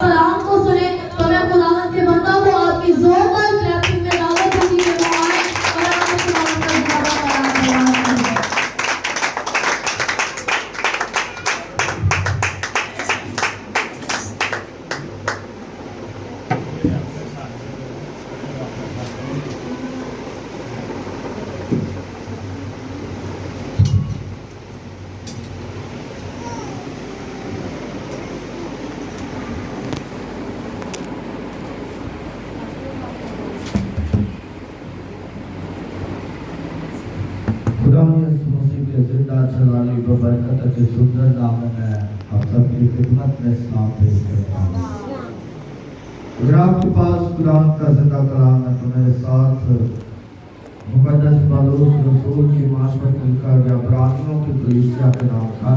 कलाम को सुने तो मैं खुदावंद के बंदा को आपकी जोरदार क्लैपिंग में दावत दूंगी कि वो आए और आपको खुदावंद का ज़िंदा करें। जिंदा जलाली बरकत के सुंदर नाम में आप सबकी खिदमत में सलाम पेश करता हूँ। अगर आपके पास कुरान का जिंदा कलाम है तो मेरे साथ मुकद्दस पौलुस रसूल की मार्फत लिखा गया इब्रानियों की कलीसिया के नाम का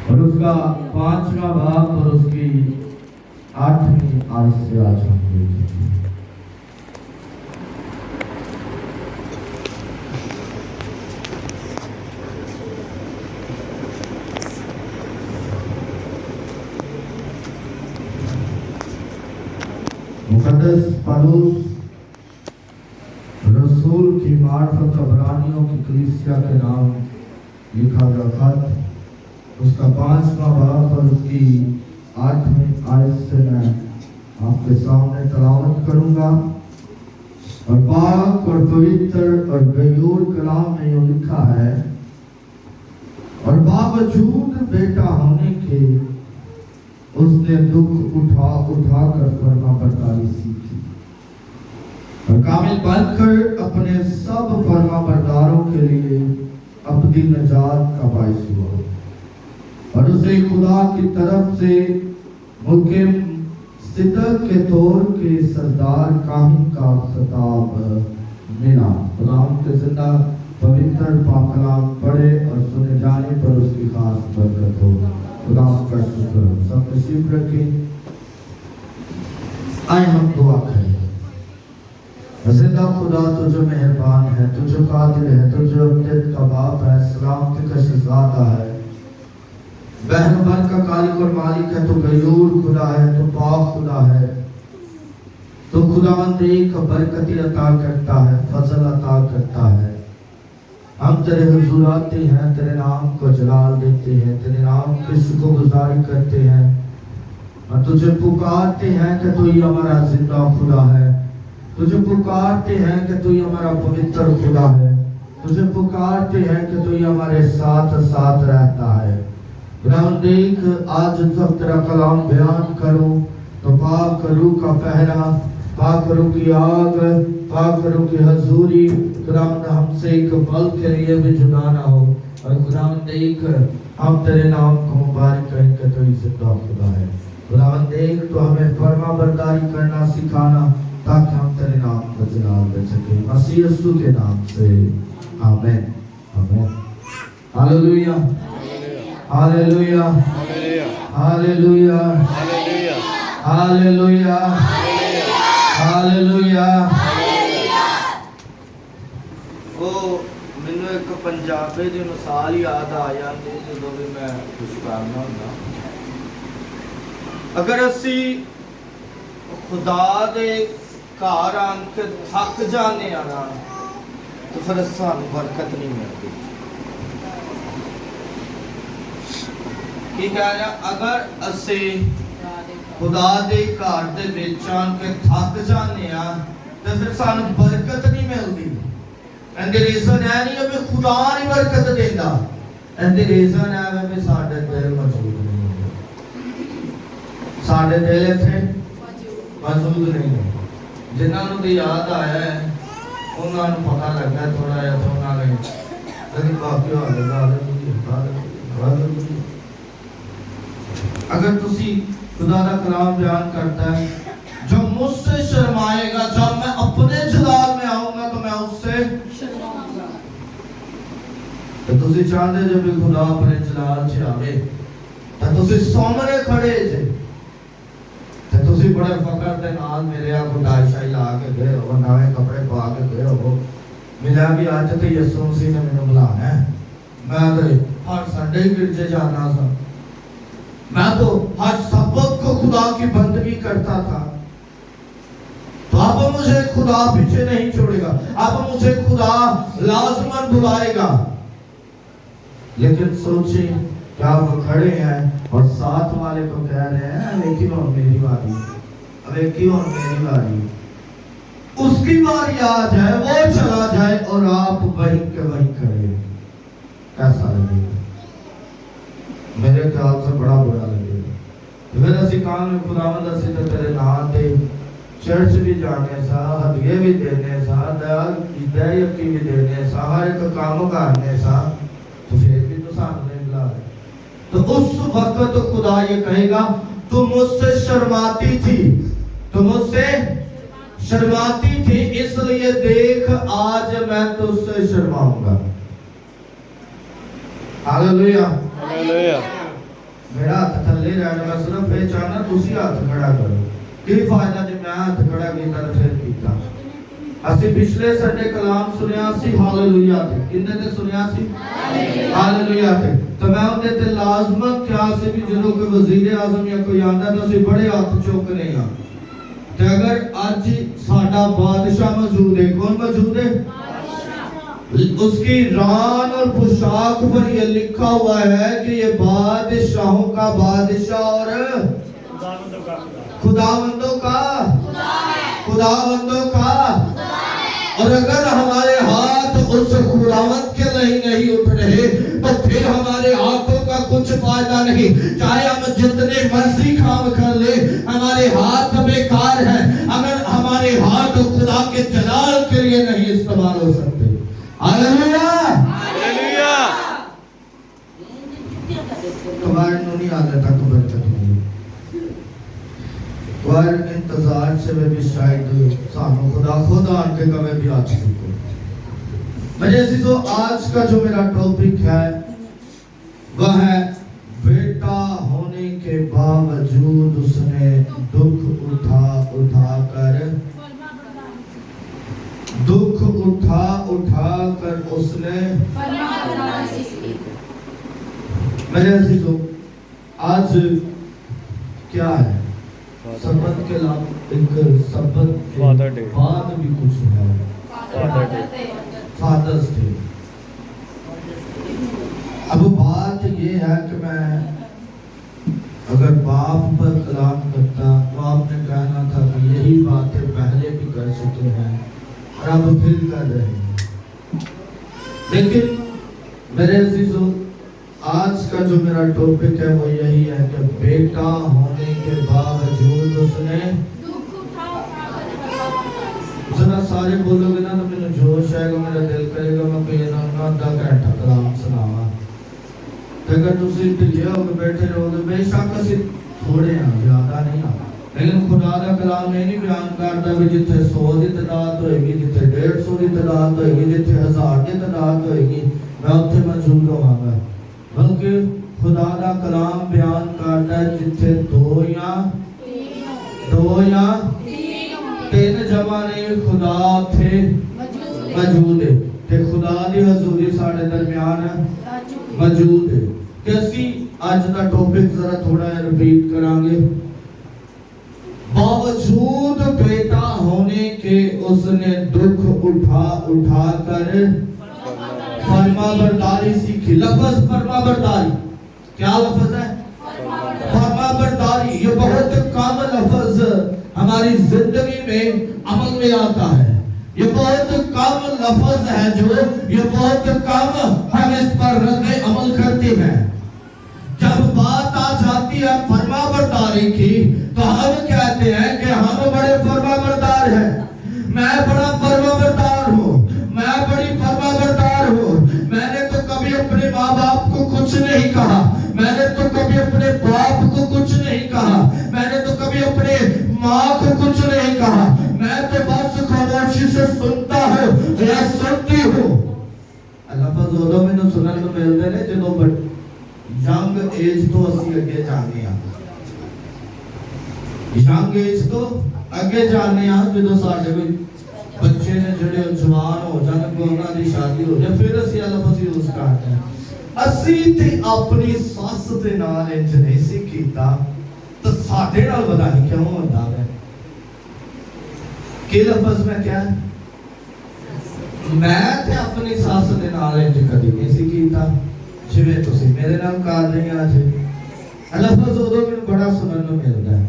और उसका 5वां भाग और उसकी 8वीं आयत से आज हम देखेंगे। मुकद्दस पौलुस रसूल की मार्फत इब्रानियों की कलीसिया के नाम लिखा गया खत उसका 5वां भाग और उसकी 8वीं आयत से मैं आपके सामने तलावत करूंगा। और पाक और पवित्र और गयूर कलाम में यूं लिखा है, और बावजूद बेटा होने के उसने दुख उठा कर फरमाबरदारी सीखी और कामिल बनकर अपने सब फरमाबरदारों के लिए अपनी नजात का बाइस हुआ और उसे खुदा की तरफ से मुकिम सिद्दत के तौर के सरदार काहिन का खिताब मिला। कलाम के जिंदा पवित्र पाक कलाम पढ़े और सुने जाने पर उसकी खास बरकत हो। खुदा का शुक्र। सब तशरीफ रखें। आए हम दुआ करें। जिंदा खुदा तुझे मेहरबान है, तुझे कादिर है, तुझे अमजद का बाप है, सलामती का शहजादा है, बहरबान का खालिक और मालिक है, तू गयूर खुदा है, तू पाक खुदा है, तू खुदावंद एक बरकती अता करता है, फजल अता करता है। हम तेरे हुजूर आते हैं, तेरे नाम को जलाल देते हैं, तेरे नाम की शुक्रगुजारी करते हैं और तुझे पुकारते हैं कि तू ही हमारा जिंदा खुदा है, तुझे पुकारते हैं कि तू ही हमारा पवित्र खुदा है, तुझे पुकारते हैं कि तू ही हमारे साथ साथ रहता है। खुदा देख आज जब तेरा कलाम बयान करो तो पाक रूह का पहरा, पाक रूह की आग, पाक रूह की हजूरी खुदावंद हमसे एक पल के लिए भी जुदा ना हो और खुदावंद देख हम तेरे नाम को मुबारक करें कि तू ही जिंदा खुदा है। खुदावंद देख तो हमें फरमा बरदारी करना सिखाना ताकि हम तेरे नाम को जलाल दे सके, मसीह यीशु के नाम से आमीन आमीन। Hallelujah hallelujah hallelujah hallelujah hallelujah. वो मैनू एक पंजाबी की मिसाल याद आ जाती है जो भी मैं कुछ करना होंदा। अगर असी खुदा दे घर आन के थक जाने ना तो फिर सानू बरकत नहीं मिलती। की कह रहा, अगर असी खुदा दे घर दे विच आन के थक जाने तो फिर सानू बरकत नहीं मिलती। एंड द रीजन है नहीं कि खुदा नहीं बरकत देता, एंड द रीजन है कि साडे दिल मौजूद नहीं है, साडे दिल इत्थे मौजूद नहीं है। जिन्हां नूं दी याद आया है उन्हां नूं पता लगा थोड़ा जिहा तो उन्हां ने कदी बाकी हो गया। अगर तुसी खुदा का कलाम बयान करता है, जो मुझसे शर्माएगा जब मैं अपने जलाल में आऊंगा तो मैं उससे शर्माऊंगा। तो तुसी चाहते जब भी खुदा अपने जलाल च आवे तो तुसी सामने खड़े जे तो तुसी बड़े फकर दे नाल मेरे आ गुटाई शाई ला के गए हो, नवे कपड़े पा के गए हो, मिला भी आज तो यीशु मसीह ने मैंने बुलाना है, मैं तो हर संडे गिरजे जाना सा میں تو ہر سبق کو خدا کی بندگی کرتا تھا، تو اب مجھے خدا پیچھے نہیں چھوڑے گا، اب مجھے خدا لازماً بلائے گا۔ لیکن سوچیں کیا وہ کھڑے ہیں اور ساتھ والے کو کہہ رہے ہیں اب ایک ہی اور میری باری، اب ایک ہی اور میری باری، اس کی باری آ جائے، وہ چلا جائے اور آپ وہیں کے وہیں کھڑے ہیں، کیسا لگے گا؟ میرے خیال سے بڑا برا لگے گا۔ پھر اسی کام میں خداوند اسی تے تیرے نام دے چرچ بھی جانے سا، ہدیے بھی دینے سا، دعائیتی بھی دینے سا، ہر ایک کام کرنے سا، تو پھر بھی تو سامنے بلا رہے۔ تو اس وقت خدا یہ کہے گا تو مجھ سے شرماتی تھی، تو مجھ سے شرماتی تھی، اس لیے دیکھ آج میں تجھ سے شرماؤں گا۔ ہاللویا، میرا ہاتھ تھلے رہنے میں صرف یہ چاہنا تسی ہاتھ کھڑا کرو، کی فائدہ جب میں ہاتھ کھڑا کیتا تو پھر کیتا۔ اسی پچھلے سنڈے کلام سنیا سی، ہاللویا تھے، کنے تے سنیا سی؟ ہاللویا تھے۔ تو میں انہیں تے لازمت کیا سے بھی جنہوں کے وزیر اعظم یا کوئی آندہ تو اسی بڑے ہاتھ چوکنے ہیں، تو اگر آج ساڈا بادشاہ موجود ہے، کون موجود ہے؟ اس کی ران اور پوشاک پر یہ لکھا ہوا ہے کہ یہ بادشاہوں کا بادشاہ اور خداوندوں کا خداوندوں کا۔ اور اگر ہمارے ہاتھ اس خداوند کے نہیں اٹھ رہے تو پھر ہمارے ہاتھوں کا کچھ فائدہ نہیں، چاہے ہم جتنے مرضی کام کر لے ہمارے ہاتھ بیکار ہیں اگر ہمارے ہاتھ خدا کے جلال کے لیے نہیں استعمال ہو سکتے۔ ہاللویا، تمہارے نونی آدھا تک برکت ہوئی، اور انتظار سے بھی شاید سانو خدا خود آن کے کمیں بھی آج کو۔ میرے عزیزو، آج کا جو میرا ٹاپک ہے وہ ہے بیٹا ہونے کے باوجود اس نے دکھ اٹھا کر اس نے میرے عزیزو، آج کیا ہے؟ سبت کے علاوہ ایک سبت کے بعد بھی کچھ ہے، فادرز ڈے۔ اب بات یہ ہے کہ میں اگر باپ پر کلام کرتا تو آپ نے کہنا تھا کہ یہی باتیں پہلے بھی کر چکے ہیں اور اب پھر کر رہے ہیں۔ لیکن میرے عزیزو، آج کا جو میرا ٹاپک ہے وہ یہی ہے کہ بیٹا ہونے کے باوجود اس نے ذرا سارے بولو گے نا تو میرے جوش آئے گا، میرا دل کرے گا میں کوئی آدھا گھنٹہ کلام سناوا۔ اگر تسی ڈھلے ہو کے بیٹھے رہو تو بے شک اسی تھوڑے ہیں، زیادہ نہیں ہیں، لیکن خدا کا کلام نہیں بیان کرتا بھی جتھے 100 دی تعداد ہوئے گی، جتھے 150 دی تعداد ہوئے گی، جتھے 1000 دی تعداد ہوئے گی، میں اتنے موجود ہوں گا، بلکہ خدا کا کلام بیان کرتا ہے جتھے دو یا تین جمع نہیں خدا تھے موجود ہے، کہ خدا دی حضوری ساڑھے درمیان موجود ہے۔ کہ اسی آج دا ٹاپک ذرا تھوڑا ریپیٹ کرانگے۔ باوجود بیٹا ہونے کے اس نے دکھ اٹھا کر فرما برداری سیکھی۔ لفظ فرما برداری، کیا لفظ ہے؟ فرما برداری۔ یہ بہت کم لفظ ہماری زندگی میں عمل میں آتا ہے، یہ بہت کم لفظ ہے جو یہ بہت کم ہم اس پر رد عمل کرتے ہیں۔ جب بات آ جاتی ہے فرما برداری کی تو ہم کہتے ہیں کہ ہم بڑے فرما بردار ہیں، میں بڑا فرما بردار ہوں، میں بڑی فرما بردار ہوں، میں نے تو کبھی اپنے ماں باپ کو کچھ نہیں کہا، میں نے تو کبھی اپنے باپ کو کچھ نہیں کہا، میں نے تو کبھی اپنے ماں کو کچھ نہیں کہا، میں تو بس خاموشی سے سنتا ہوں یا سنتی ہوں۔ لفظ ہوتا میں نے سنن میں ملتے ہیں جنہوں ینگ ایج تو اسی اگے جانے ہیں، ینگ ایج تو اگے جانے ہیں، جدو ساڑھے کوئی بچے نے جڑے جوان ہو جانے کو انہاں دی شادی ہو جائے پھر اسی لفظ یوز کرتے ہیں۔ ਅਸੀਂ ਤੇ ਆਪਣੀ ਸੱਸ ਦੇ ਨਾਲ ਇੰਜ ਨਹੀਂ ਸੀ ਕੀਤਾ ਤਾਂ ਸਾਡੇ ਨਾਲ ਪਤਾ ਨਹੀਂ ਕਿਉਂ ਹੁੰਦਾ ਹੈ। ਕਿ ਲਫ਼ਜ਼ ਮੈਂ ਕਿਹਾ ਮੈਂ ਤੇ ਆਪਣੀ ਸੱਸ ਦੇ ਨਾਲ ਇੰਜ ਕਦੀ ਨਹੀਂ ਸੀ ਕੀਤਾ ਜਿਵੇਂ ਤੁਸੀਂ ਮੇਰੇ ਨਾਲ ਕਰ ਰਹੇ ਹੋ ਅੱਜ। ਇਹ ਲਫ਼ਜ਼ ਉਦੋਂ ਮੈਨੂੰ ਬੜਾ ਸੁਣਨ ਨੂੰ ਮਿਲਦਾ ਹੈ।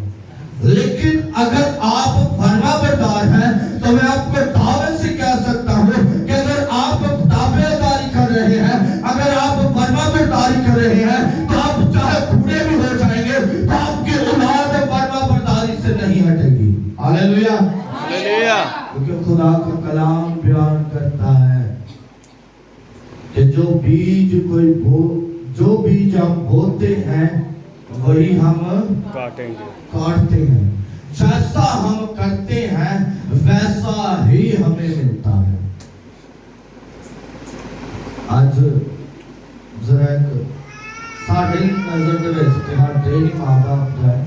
लेकिन अगर आप फरमाबरदार हैं तो मैं आपको दावे से कह सकता हूँ कि अगर आप ताबेदारी कर रहे हैं, अगर आप फरमाबरदारी कर रहे हैं तो आप चाहे बूढ़े भी हो जाएंगे तो आपकी औलाद फरमाबरदारी से नहीं हटेगी। Hallelujah hallelujah. क्योंकि खुदा का कलाम बयान करता है कि जो बीज हम बोते हैं वही हम काटते हैं, जैसा हम करते हैं वैसा ही हमें मिलता है। आज जरा एक साढ़े नजर दे विच ते साडे ही मां बाप दा है,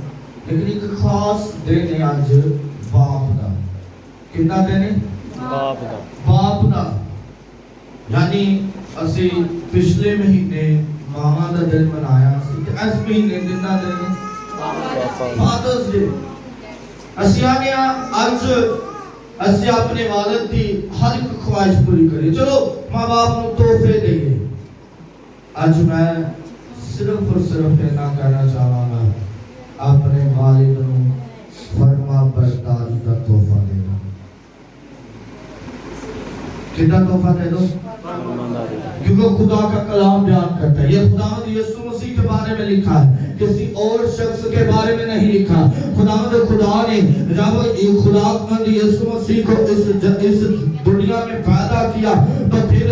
लेकिन एक खास दिन है आज बाप दा। कितना दिन है? बाप दा। यानी असी पिछले महीने मामा दा दिन मनाया सी ते इस महीने दिन दा दिन फादर्स डे। ਅਸੀਂ ਆਨੇ ਅੱਜ ਅਸੀਂ ਆਪਣੇ ਵਾਲਿਦ ਦੀ ਹਰ ਇੱਕ ਖੁਆਇਸ਼ ਪੂਰੀ ਕਰੀਏ। ਚਲੋ ਮਾਂ ਬਾਪ ਨੂੰ ਤੋਹਫੇ ਦੇਈਏ। ਅੱਜ ਮੈਂ ਸਿਰਫ ਔਰ ਸਿਰਫ ਇਹਨਾਂ ਕਹਿਣਾ ਚਾਹਾਂਗਾ ਆਪਣੇ ਵਾਲਿਦ ਨੂੰ ਫਰਮਾ ਬਰਦਾਰੀ ਦਾ ਤੋਹਫਾ ਦੇਣਾ। कितना तोहफा दे दो? क्योंकि खुदा का कलाम बयान करता है। ये खुदावंद यीशु मसीह के बारे में लिखा है, किसी और शख्स के बारे में नहीं लिखा। खुदावंद खुदा ने जब खुदावंद यीशु मसीह को इस दुनिया में पैदा किया तो फिर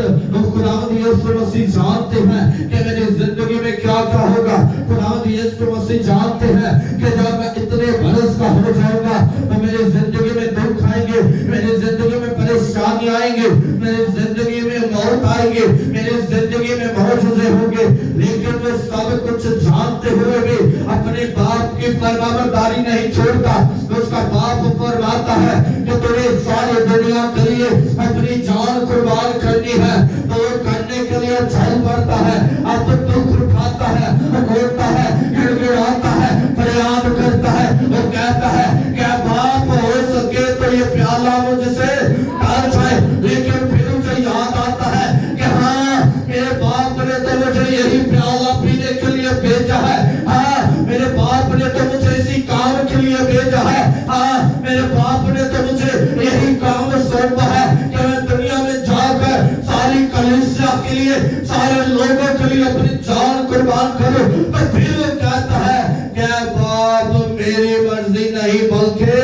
खुदावंद यीशु मसीह जानते हैं कि मेरी जिंदगी में क्या क्या होगा। खुदावंद यीशु मसीह जानते हैं कि जब मैं इतने बरस का हो जाऊंगा तो मेरी जिंदगी में दुख आएंगे, मेरी जिंदगी में परेशानी आएंगे, मेरी जिंदगी में मौत आएगी, मेरी जिंदगी में मौजूदे होंगे। लेकिन वो सब कुछ जानते हुए भी अपने बाप की फरमाबरदारी नहीं छोड़ता। उसका बाप फरमाता है कि तुम्हें सारी दुनिया के लिए अपनी जान कुर्बान करनी है तो वो करने के लिए चल पड़ता है। अब दुख उठाता है, रोता है, गिड़गिड़ाता है, फरियाद करता है। वो कहता है क्या बाप हो सके तो ये प्याला मुझसे टल जाए। लेकिन फिर मुझे याद आता है कि हाँ मेरे बाप ने तो मुझे यही प्याला पीने के लिए भेजा है। हाँ मेरे बाप ने तो मुझे इसी काम के लिए भेजा है। हाँ मेरे बाप ने तो मुझे यही काम सौंपा है कि मैं दुनिया में जाकर सारी कलीसिया के लिए, सारे लोगों के लिए अपनी जान कुर्बान करूं। तो फिर वो कहता है क्या बाप मेरी मर्जी नहीं बल्कि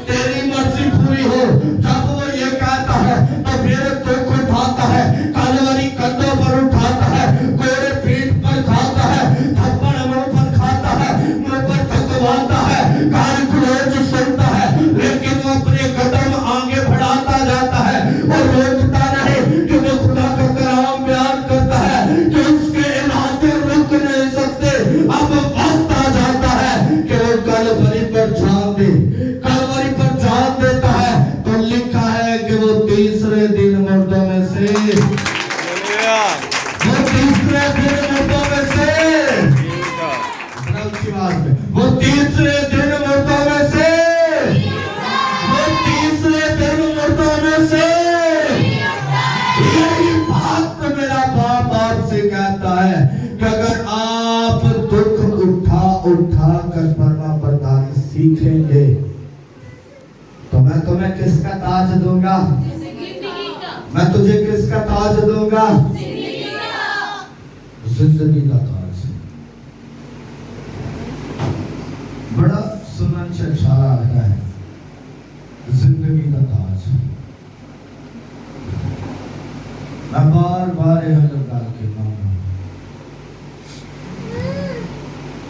तेरी मर्जी पूरी हो। जब वो ये कहता है तो फिर दुख उठाता है, कलवरी कंधों पर उठाता है, कोड़े पीठ पर खाता है, थप्पड़ मुंह पर खाता है, मुंह पर थकवाता है, गाली गलौज सुनता है। लेकिन वो अपने कदम आगे बढ़ाता जाता है और रोकता नहीं, क्योंकि खुदा का कलाम बयान करता है कि उसके इलाके रुक नहीं सकते। अब वक्त आ जाता है कि वो कलवरी पर जान दे, कलवरी पर जान देता है। तो लिखा है कि वो तीसरे दिन मुर्दों में से, वो तीसरे दिन मुर्दों में से, वो तीसरे दिन मुर्दों में से, वो तीसरे दिन मुर्दों में से। यही बात मेरा बाप आपसे कहता है कि अगर आप दुख उठा कर फरमाबरदारी सीखेंगे तो मैं तुम्हें किसका ताज दूंगा? मैं तुझे किसका ताज दूंगा? जिंदगी का ताज। बड़ा सुनन से अच्छा लगता है, जिंदगी का ताज। मैं बार बार यह गल कहता हूं,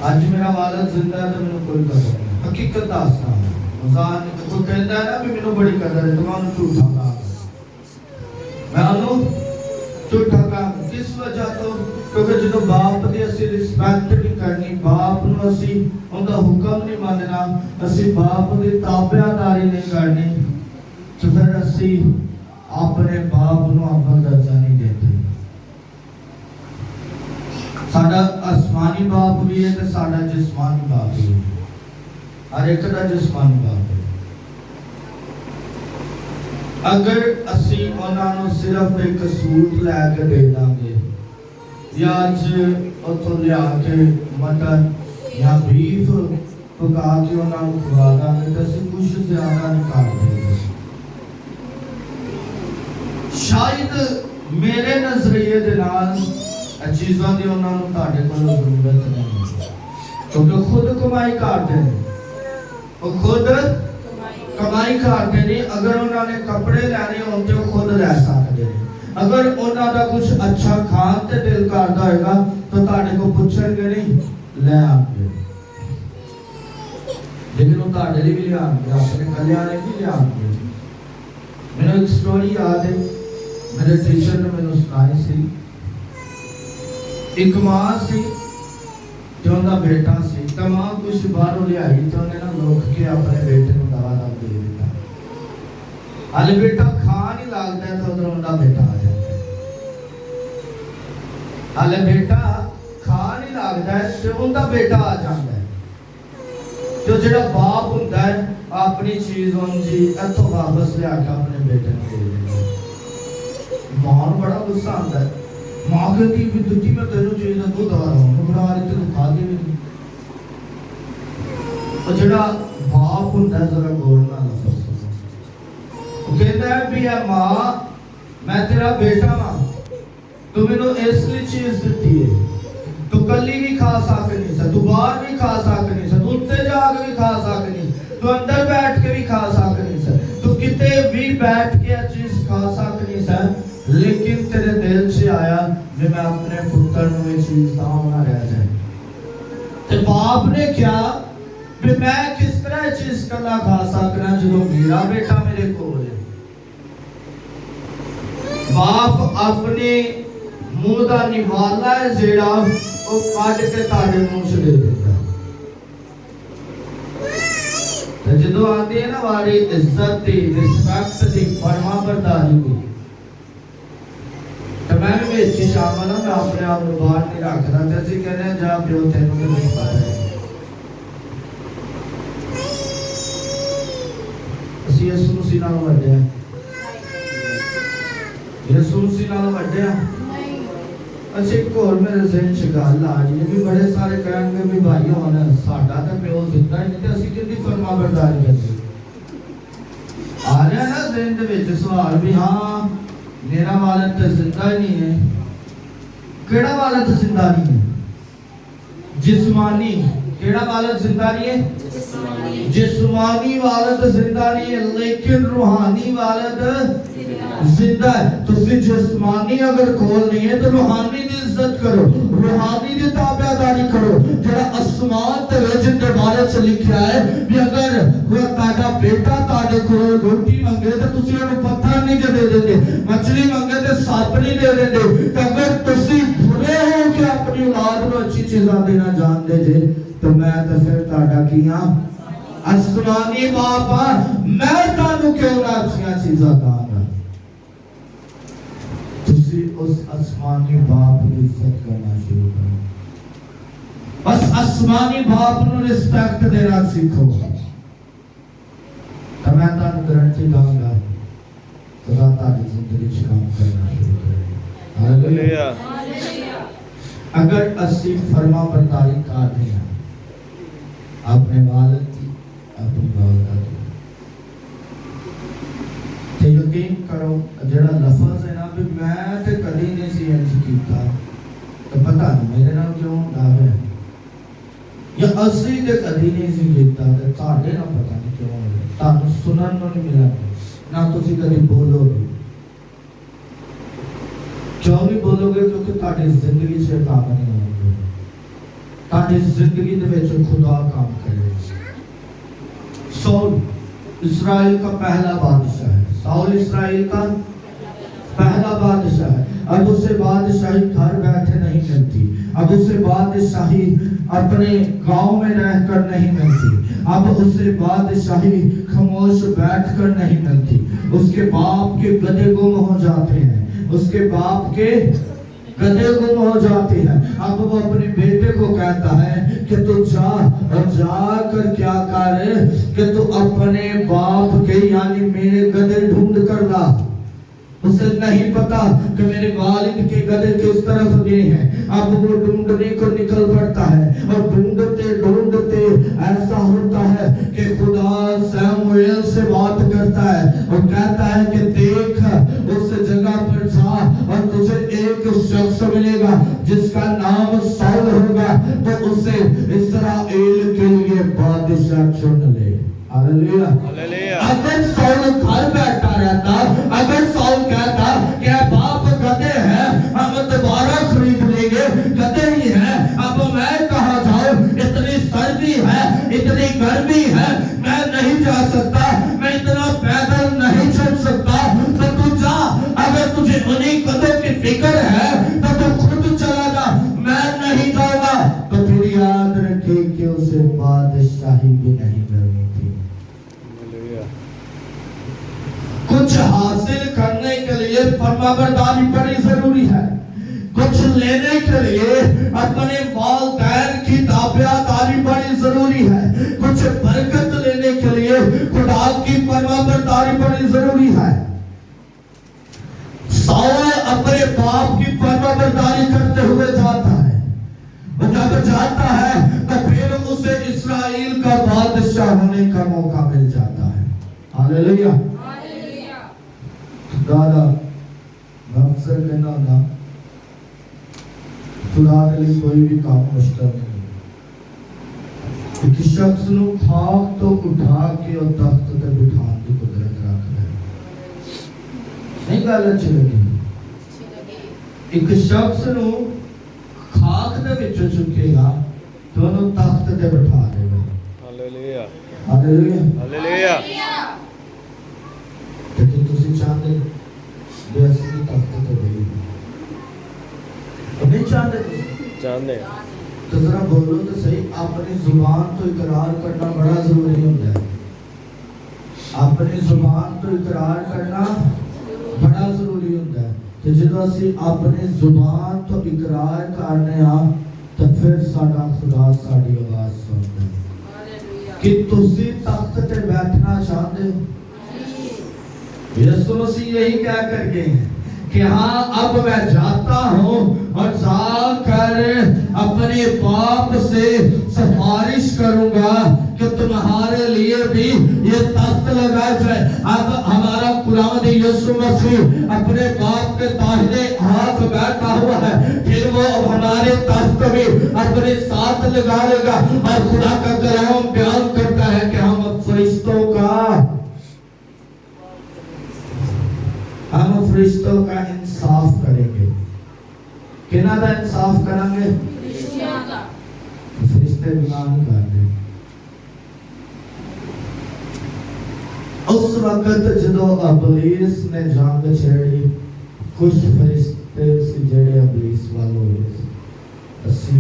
आज मेरा वालिद जिंदा है तो मैंने कोई कदर नहीं। हकीकत दास्तां है। इंसान को कहता है ना भी मैंने बड़ी कदर है, तो मैं झूठा कहा, मैं झूठा कहा। किस वजह तो क्योंकि जो बाप की असी रिस्पेक्ट नहीं करनी, बाप नूं असी उनका हुक्म नहीं मानना, असी बाप की ताबेदारी नहीं करनी, तो फिर असी अपने बाप नूं अव्वल दर्जा नहीं देते। साडा आसमानी बाप भी है ते साडा जिस्मानी बाप भी है। हर एक दा जिस्मानी बाप है। अगर असी उन्हां नूं सिर्फ एक सूट लैके दे दांगे या अज उत्थों लिया के मटन या बीफ पका के उन्हां नूं खवा दांगे तो असी कुछ ज्यादा नहीं कर देंगे। शायद मेरे नजरिए दे नाल चीज़ां दी उन्हां नूं तुहाडे कोल जरूरत नहीं, क्योंकि खुद कमाई करदे ने, वो खुद कमाई करते नहीं। अगर उन्होंने कपड़े लेने होते वो खुद ले सकते हैं। अगर उन्होंने कुछ अच्छा खान ते दिल करता होगा तो ताड़े को पूछेंगे नहीं, ले आएंगे। लेकिन वो ताड़े लिए भी ले आएंगे, अपने कल्याण भी ले आएंगे। मैंने एक स्टोरी याद है, मेरे टीचर ने मैंने सुनाई सी। एक माँ सी जो उनका बेटा सी, तो माँ कुछ बाहरों ले आई तो उन्हें ना रोक के अपने बेटे को दवा दे दिया। हाले बेटा खा नहीं लगता है तो उधर उनका बेटा आ जाता है। हाले बेटा खा नहीं लगता है तो उनका बेटा आ जाता है। तो जेड़ा बाप होता है अपनी चीज उनकी इथों वापस ले आके अपने बेटे को दे देता है। मां बड़ा गुस्सा आता है। मां कहती भी दुखी में तेनों चीज दो दवा रहा हूं, बड़ा आ रही तो खा दे भी। और जेड़ा बाप होता है जरा गौर ना लफज वो कहता है भी है मां मैं तेरा बेटा हां, तू मैनू इसलिए चीज दी है, तू कली भी खा सकनी सा, तू बाहर भी खा सकनी सा, तू उत्ते जाके भी खा सकनी, तू अंदर बैठ के भी खा सकनी सा, तू किते भी बैठ के चीज खा सकनी सा। लेकिन तेरे दिल से आया कि मैं अपने पुत्र में चीज ना रह जाए। तो बाप ने क्या भी मैं किस तरह चीज कला खा सकना जो मेरा बेटा मेरे को है। बाप अपने मुंह का निवाला है जेड़ा वो काट के ताड़े मुंह से दे देता। तो जो आती है ना वारी इज्जत दी, रिस्पेक्ट दी, फरमा बरदारी दी, तो मैं भी बेची शामिल हूं। मैं अपने आप को बाहर नहीं रखता। जैसे कहने जा प्यो तेनों भी नहीं पता है। ਅਸੀਂ ਯਿਸੂ ਮਸੀਹ ਨਾਲ ਵੱਡੇ ਆ, ਯਿਸੂ ਮਸੀਹ ਨਾਲ ਵੱਡੇ ਆ। ਅੱਛਾ ਇੱਕ ਹੋਰ ਮੇਰੇ ਜ਼ਿਹਨ 'ਚ ਗੱਲ ਆ ਰਹੀ ਹੈ ਵੀ ਬੜੇ ਸਾਰੇ ਕਹਿਣਗੇ ਵੀ ਭਾਈ ਹੁਣ ਸਾਡਾ ਤਾਂ ਪਿਓ ਜ਼ਿੰਦਾ ਹੀ ਨਹੀਂ ਤੇ ਅਸੀਂ ਕਿੰਨੀ ਫਰਮਾਬਰਦਾਰੀ ਕਰੀਏ। ਆ ਰਿਹਾ ਨਾ ਜ਼ਿਹਨ ਦੇ ਵਿੱਚ ਸਵਾਲ ਵੀ ਹਾਂ मेरा वालिद तो जिंदा ही नहीं है। केड़ा वालिद जिंदा नहीं है? जिस्मानी। केड़ा वालिद जिंदा नहीं है? जिस्मानी वालिद जिंदा नहीं है, लेकिन रूहानी वालिद जिंदा है। तो फिर जिस्मानी अगर खोल नहीं है तो रूहानी की इज्जत करो, रूहानी की ताबेदारी करो। जरा आसमान ते विच दे बारे च लिखा है कि अगर कोई ताड़ा बेटा ताड़े को रोटी मंगे तो तुसी उन्हें पत्थर नहीं दे देंगे, मछली मंगे तो सप नहीं दे देंगे। तो अगर तुसी बुरे हो कि अपनी औलाद को अच्छी चीज़ां देना जानते जे तो मैं तो फिर ताड़ा की हां आसमानी बाप हां, मैं तानू क्यों ना अच्छी चीज़ां दांगा। तुसी उस आसमानी बाप की इज्जत करना शुरू करो, बस आसमानी बाप को रिस्पेक्ट देना सीखो। तो मैं तानू गारंटी दूंगा खुदा तारी जिंदगी च काम करना शुरू करेगा। हालेलुया। अगर असी फरमा बरदारी करते हैं अपने वालिद की, अपनी वालिदा की, तो यकीन करो जेड़ा लफ्ज है ना भी मैं ते कदी नहीं सी इंज कीता, तो पता नहीं मेरे नाल क्यों दावे या असली ते कदी नहीं सी कीता, ते ताड़े ना पता नहीं क्यों होया, तानू सुनन नूं नहीं मिला ना तुसी कदी बोलोगे। क्यों नहीं बोलोगे? क्योंकि ताड़ी जिंदगी से काम नहीं होगा, ताड़ी जिंदगी दे विच खुदा काम करेगा। सौल इस्राएल का पहला बादशाह है, साउल इस्राएल का पहला बादशाह है। अब उसे बादशाही घर बैठे नहीं मिलती, अब उसे बादशाही अपने गांव में रहकर नहीं मिलती, अब उसे बादशाही खामोश बैठकर नहीं मिलती। उसके बाप के गधे गुम हो जाते हैं, उसके बाप के गधे गुम हो जाते हैं। अब वो अपने बेटे को कहता है कि तू जा और जाकर क्या कर कि तू अपने बाप के यानी मेरे गधे ढूंढ कर ला। उसे नहीं पता कि मेरे वालिद के गधे किस तरफ गए हैं। अब वो ढूंढने को निकल पड़ता है और ढूंढते ढूंढते ऐसा होता है कि खुदा शमूएल से बात करता है और कहता है कि देख उस जगह पर जा और तुझे एक शख्स मिलेगा जिसका नाम साउल होगा, तो उसे इस्राएल के लिए बादशाह चुन ले। हालेलुया। अगर साउल घर बैठा रहता, अगर साउल कहता कि बाप गधे हैं हम दोबारा खरीद लेंगे, गधे ही हैं, अब मैं कहाँ जाऊं, इतनी सर्दी है, इतनी गर्मी है, मैं नहीं जा सकता, मैं इतना पैदल नहीं चल सकता, तो तू जा। अगर तुझे उन्हीं गधों की फिक्र है तो तू खुद चला जा, मैं नहीं जाऊंगा। तो फिर याद रखे कि उसे बादशाही भी नहीं करनी थी। कुछ हासिल करने के लिए फरमाबरदारी बड़ी जरूरी है। कुछ लेने के लिए अपने वालिदैन की ताबेदारी बड़ी जरूरी है। कुछ बरकत लेने के लिए खुदा की फरमाबरदारी बड़ी जरूरी है। साउल अपने बाप की फरमाबरदारी करते हुए जाता है और जब जाता है तो फिर उसे इस्राएल का बादशाह होने का मौका मिल जाता है। हालेलुया। दादा अक्सर कहना ना खुदा के लिए कोई भी काम मुश्किल नहीं। एक शख्स नु खाक तो उठा के और तख्त ते बिठाने की कुदरत रखता है। नहीं गल अच्छी लगी? एक शख्स नु खाक दे विचों चुकेगा तो उन्हें तख्त ते बिठा देगा। हालेलुया। हालेलुया। हालेलुया। लेकिन तुसी चाहते बेअसी की तख्त तो देगी नहीं चाहते, चाहते तो जरा बोलो तो सही। अपनी जुबान तो इकरार करना बड़ा जरूरी होता है। अपनी जुबान तो इकरार करना बड़ा जरूरी होता है। तो जब असी अपनी जुबान तो इकरार करने आ तो फिर साडा खुदा साडी आवाज सुनता है। कि तुसी तख्त ते बैठना चाहते हो? यीशु मसीह यही कह कर गए हैं कि हाँ अब मैं जाता हूँ और जाकर अपने बाप से सिफारिश करूंगा कि तुम्हारे लिए भी ये तख्त लगाया जाए। अब हमारा खुदावंद यीशु मसीह अपने बाप के दाहिने हाथ बैठा हुआ है, फिर वो हमारे तख्त भी अपने साथ लगा लेगा। और खुदा का कलाम बयान करता है कि हम फरिश्तों का इंसाफ करेंगे। किना दा इंसाफ करेंगे? फरिश्ते गुनाह नहीं करते। उस वक्त जदों इबलीस ने जंग छेड़ी, कुछ फरिश्ते सी जेड़े इबलीस वाल हो गए, असी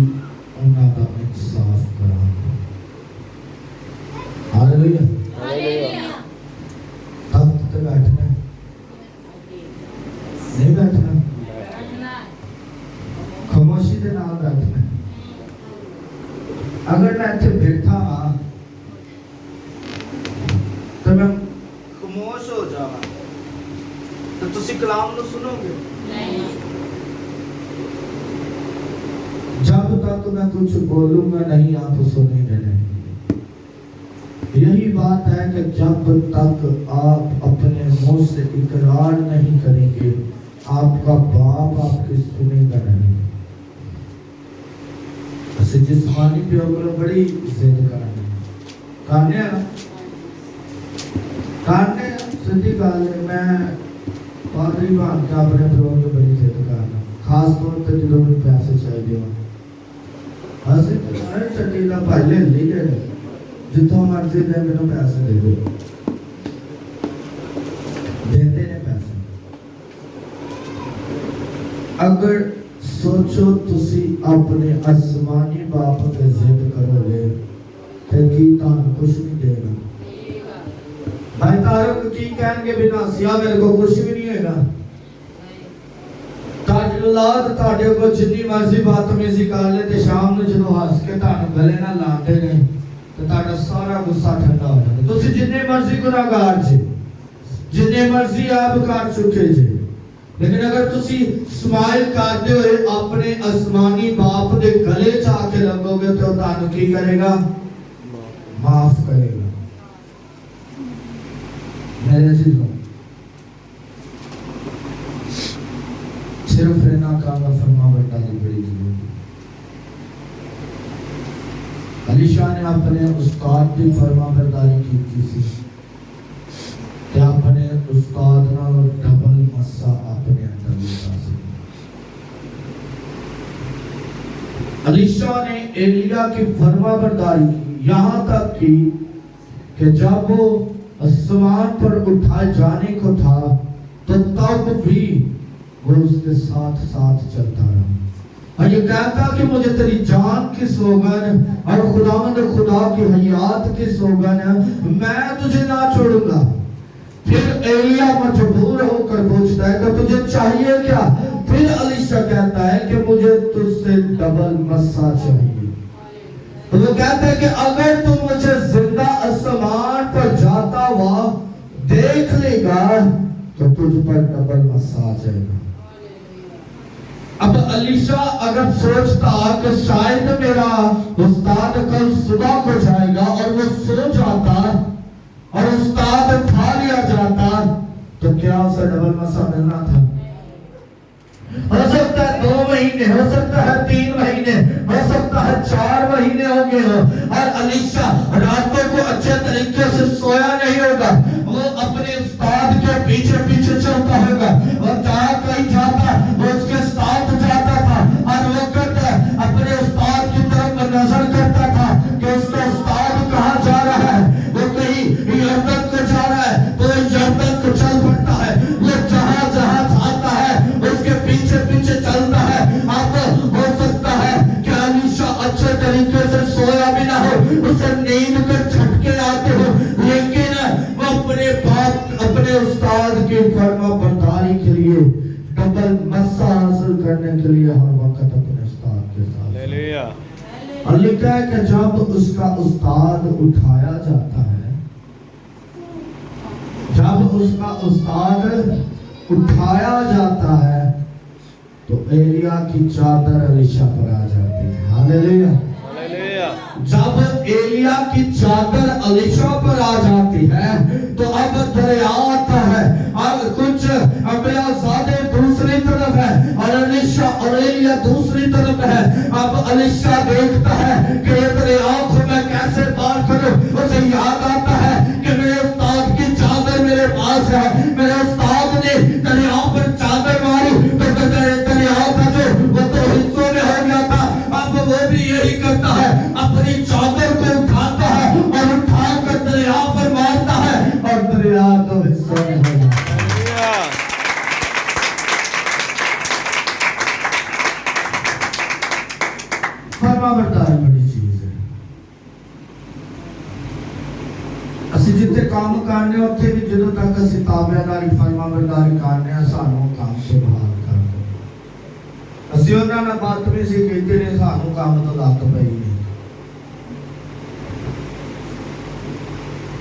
उन्हां दा इंसाफ करांगे। हालेलुया। हालेलुया। तख्त ते बैठना नहीं, बैठना खामोशी के नाल बैठना। अगर मैं इत्थे बैठा हाँ तो मैं खामोश हो जावा तो तुसी कलाम नु सुनोगे नहीं। जब तक मैं कुछ बोलूंगा नहीं आप सुनेंगे नहीं। यही बात है कि जब तक आप अपने मुंह से इकरार नहीं करेंगे आपका बाप आपकी सुनेगा नहीं। ऐसे जिस्मानी प्यो को बड़ी जिद करने सीधी गल है। मैं पादरी बन के अपने प्यो को बड़ी जिद करना, खास तौर पर जो पैसे चाहिए हो। ऐसे चट्टी का भाई ले लीजिए जितों मर्जी दे मैंने पैसे दे दो, देते ने पैसे। अगर सोचो तुसी अपने आसमानी बाप पे जिद करोगे तो की तान कुछ नहीं देगा। भाई तारक की कहेंगे बिना सिया मेरे को कुछ भी नहीं होगा। ताज اولاد تہاڈے کول جنی مرضی بدتمیزی کر لے تے شام نوں جدوں ہس کے تہانوں گلے نہ لاندے نے تے تہاڈا سارا غصہ ٹھنڈا ہو جاندا. تسی جننے مرضی گناہگار جے, جننے مرضی آپ کر چکے جے, لیکن اگر تسی سمائل کرتے ہوئے اپنے آسمانی باپ دے گلے چ آ کے لگو گے تو تہانوں کی کرے گا؟ معاف کرے گا. میرے عزیزوں, صرف رہنا کام فرما برداری بڑی ضروری ہے. علی شاہ نے اپنے استاد کی فرما برداری کی سی کہ اپنے استاد نال ڈبل مسا اپنے اندر لیا سی. علی شاہ نے ایلیا کی فرما برداری کی یہاں تک کی کہ جب وہ آسمان پر اٹھائے جانے کو تھا تو تب بھی وہ اس کے ساتھ ساتھ چلتا رہا اور یہ کہتا کہ مجھے تیری جان کی سوگن اور خداوند خدا کی حیات کی سوگن میں تجھے نہ چھوڑوں گا. پھر ایلیا مجبور ہو کر پوچھتا ہے کہ تجھے چاہیے کیا؟ پھر الیشا کہتا ہے کہ مجھے تجھ سے ڈبل مسا چاہیے. تو وہ کہتا ہے کہ اگر تو مجھے زندہ آسمان پر جاتا ہوا دیکھ لے گا تو تجھ پر ڈبل مسا آ جائے گا. اب الیشا اگر سوچتا کہ شاید میرا استاد کل صبح کو جائے گا اور وہ سو جاتا اور استاد اٹھا لیا جاتا تو کیا اسے ڈبل مسا ملنا تھا؟ ہو سکتا ہے 2 مہینے, ہو سکتا ہے 3 مہینے, ہو سکتا ہے 4 مہینے ہو گئے ہو اور الیشا راتوں کو اچھے طریقے سے سویا نہیں ہوگا. وہ اپنے استاد کے پیچھے پیچھے چلتا ہوگا اور جہاں کہیں جاتا وہ اس کے ساتھ جاتا تھا. ہر وقت اپنے استاد کی طرف نظر کرتا تھا کہ اس کا استاد کہاں جا رہا ہے. وہ کہیں یردن کو جا رہا ہے تو یردن کو چل پڑتا ہے. وہ جہاں جہاں جاتا ہے اس کے پیچھے پیچھے چلتا ہے. اب ہو سکتا ہے کہ الیشا اچھے طریقے سے سویا بھی نہ ہو, اسے نیند کے جھٹکے آتے ہو, لیکن وہ اپنے باپ اپنے استاد کی فرما برداری کے لیے ڈبل مسا حاصل کرنے کے لیے ہر وقت اپنے استاد کے ساتھ. ہاللیلویا. اور لکھا ہے کہ جب اس کا استاد اٹھایا جاتا ہے, جب اس کا استاد اٹھایا جاتا ہے تو ایلیا کی چادر الیشا پر آ جاتی ہے. ہاللیلویا. جب ایلیا کی چادر الیشا پر آ جاتی ہے تو اب دریا آتا ہے اور کچھ ابیازادے دوسری طرف ہے اور الیشا اور ایلیا دوسری طرف ہے. اب الیشا دیکھتا ہے کہ یہ دریا کو میں کیسے پار کروں. اسے یاد آتا ہے کہ میرے استاد کی چادر میرے پاس ہے. میرے استاد نے دریا پر چادر ماری تو دریا کا جو وہ تو حصوں میں ہو گیا تھا. اب وہ بھی یہی کرتا ہے, اپنی چادر کو اٹھاتا ہے اور اٹھا کر دریا پر مارتا ہے اور دریا دو حصوں میں ہو جاتا ہے. فرما برداری بڑی چیز ہے. اسی جتے کام کرنے ہوتے بھی جدوں تک اسی تابعداری فرما برداری کرنے سانوں کام تو بحال کر دو. اسی انہاں نال بدتمیزی کیتے نے سانوں کام تو لت پئی نہیں.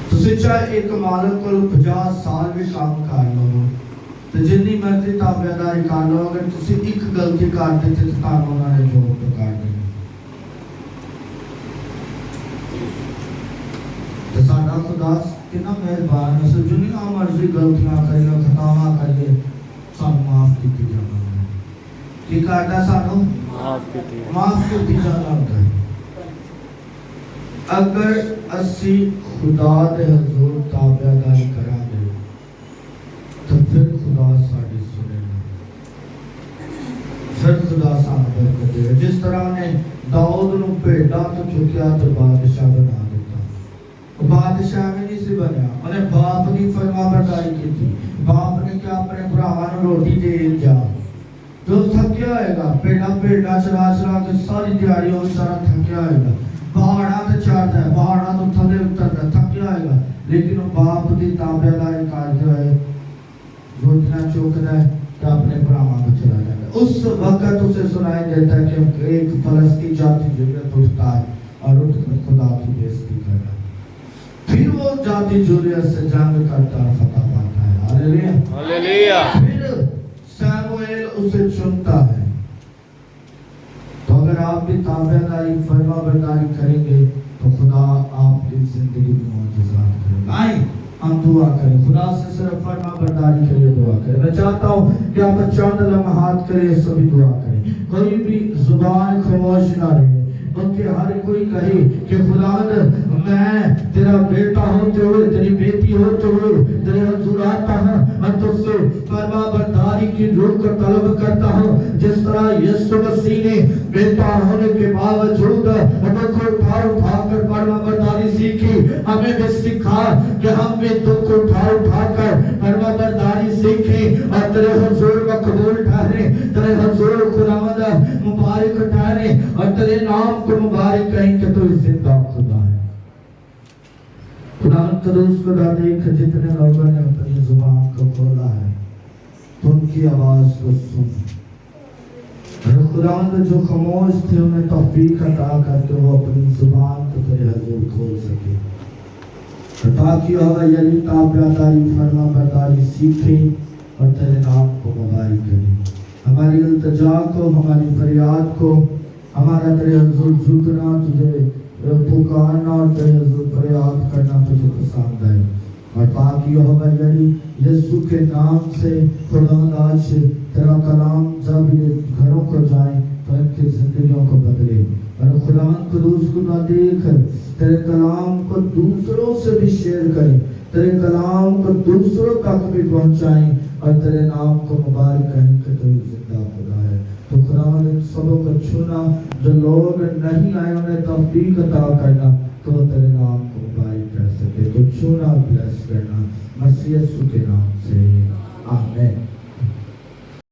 تسی چاہے ایک مالک کو 50 سال بھی کام کر لو تو جنی مرضی تابعداری کر لو, اگر تسی ایک غلطی کر دیتے تو تانوں انہاں نے جواب تو کر دینی. تو ساڈا خدا کتنا مہربان ہے, سو جنیاں مرضی غلطیاں کریے خطاواں کریے سانوں معاف کیتی جانا ہے. کی کردا سانوں معاف کیتی جانا ہے. اگر اسی خدا دے حضور تابعداری کران گے تو پھر خدا ساڈی سنے گا, پھر خدا سانوں برکت دے گا. جس طرح نے داؤد نو بھیڈاں تو چکیا تو بادشاہ بنا دیتا. بادشاہ میں نہیں سی بنیا, انہیں باپ کی فرما برداری کی تھی. باپ نے کیا اپنے بھراواں نوں روٹی دے جا, جو تھکیا ہوئے گا بھیڈاں چرا چرا کے ساری دیہاڑی وہ سارا تھکیا ہوئے گا, پہاڑاں تے چڑھدا ہے, پہاڑاں تو تھلے اتردا ہے, تھکیا ہوئے گا, لیکن وہ باپ دی تابعداری کرتے ہوئے روٹیاں چوکدا ہے تے اپنے بھراواں کو چلا جاندا ہے. اس وقت اسے سنائی دیتا ہے کہ ایک فلسطین جاتی جرت اٹھتا ہے اور اٹھ کر خدا کی بےزتی کر رہا ہے. پھر وہ جاتی جرت سے جنگ کرتا اور فتح پاتا ہے. ہاللیلویا ہاللیلویا. پھر ساموئیل اسے چنتا ہے. تو اگر آپ بھی تابعداری فرما برداری کریں گے تو خدا آپ کی زندگی میں معجزات کرے گا. آئیں ہم دعا کریں, خدا سے صرف فرما برداری کے لیے دعا کریں. میں چاہتا ہوں کہ آپ چند لمحات کے لیے سبھی دعا کریں, کوئی بھی زبان خاموش نہ رہے, بلکہ ہر کوئی کہے کہ خداوند میں تیرا بیٹا ہوتے ہوئے, تیری بیٹی ہوتے ہوئے تیرے حضور آتا ہوں, میں تجھ سے فرما برداری کی روح کو طلب کرتا ہوں. جس طرح یسوع مسیح نے بیٹا ہونے کے باوجود دکھ اٹھا کر فرما برداری سیکھی, ہمیں بھی سکھا کہ ہم بھی دکھ اٹھا کر فرما برداری سیکھیں اور تیرے حضور مقبول ٹھہرے, تیرے حضور خداوند مبارک ٹھہرے اور تیرے نام کو مبارک کہیں کہ تو زندہ خدا ہے. خداوند قدوس خدا دیکھ جتنے لوگوں نے اپنی زبان کو کھولا ہے تو ان کی آواز کو سن. اور خداوند جو خاموش تھے انہیں توفیق عطا کر کے وہ اپنی زبان کو تیرے حضور کھول سکے, تاکہ ہوا یعنی تابعداری فرما برداری سیکھیں اور تیرے نام کو مبارک کریں. ہماری التجا کو, ہماری فریاد کو, ہمارا تیرے حضور جھکنا, تجھے پکارنا اور تیرے حضور فریاد کرنا تجھے پسند ہے. اور تاکہ ہوا یعنی یسوع کے نام سے خداوند آج تیرا کلام جب یہ گھروں کو جائیں تو ان کی زندگیوں کو بدلے. اور خداوند قدوس کو نہ دیکھ تیرے کلام کو دوسروں سے بھی شیئر کریں, تیرے کلام کو دوسروں تک بھی پہنچائیں اور تیرے نام کو مبارک کہیں کہ تو زندہ خدا ہے. تو خداوند ان سبوں کو چھونا, جو لوگ نہیں آئے انہیں توفیق عطا کرنا تو وہ تیرے نام کو مبارک کر سکے. تو چھونا, بلیس کرنا, مسیح یسوع کے نام سے.